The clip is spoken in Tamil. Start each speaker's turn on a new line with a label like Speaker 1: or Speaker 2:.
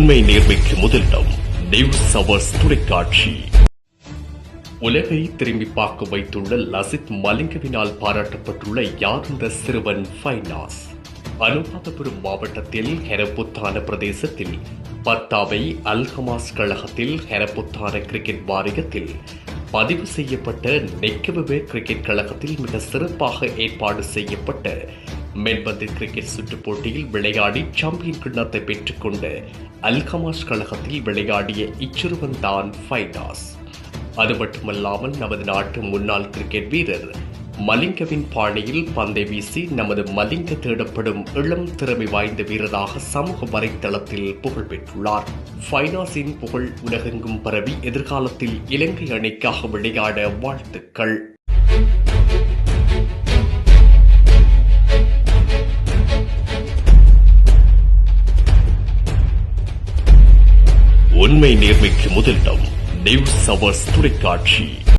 Speaker 1: உண்மை நேர்மைக்கு முதலிடம் நியூஸ் அவர்ஸ் தொலைக்காட்சி. உலகை திரும்பி பார்க்க வைத்துள்ள லசித் மலிங்கவினால் பாராட்டப்பட்டுள்ள யார் இந்த சிறுவன் ஃபைனாஸ். அனுராதபுரம் மாவட்டத்தில் ஹெரபுத்தான பிரதேசத்தில் பத்தாவை அல்ஹமாஸ் கழகத்தில் ஹெரபுத்தான கிரிக்கெட் வாரியத்தில் பதிவு செய்யப்பட்ட நெக்கபவே கிரிக்கெட் கழகத்தில் மிக சிறப்பாக ஏற்பாடு செய்யப்பட்ட மென்பந்து கிரிக்கெட் சுற்றுப் போட்டியில் விளையாடி சாம்பியன் கிண்ணத்தை பெற்றுக்கொண்ட அல்ஹமாஸ் கழகத்தில் விளையாடிய இச்சிறுவன் தான் ஃபைனாஸ். அது மட்டுமல்லாமல் நமது நாட்டு முன்னாள் கிரிக்கெட் வீரர் மலிங்கவின் பாணியில் பந்தை வீசி நமது மலிங்க தேடப்படும் இளம் திறமை வாய்ந்த வீரராக சமூக வலைத்தளத்தில் புகழ் பெற்றுள்ளார். ஃபைனாஸின் புகழ் உலகெங்கும் பரவி எதிர்காலத்தில் இலங்கை அணிக்காக விளையாட வாழ்த்துக்கள். உண்மை நேர்மைக்கு முதலிடம் நியூஸ் அவர்ஸ் தொலைக்காட்சி.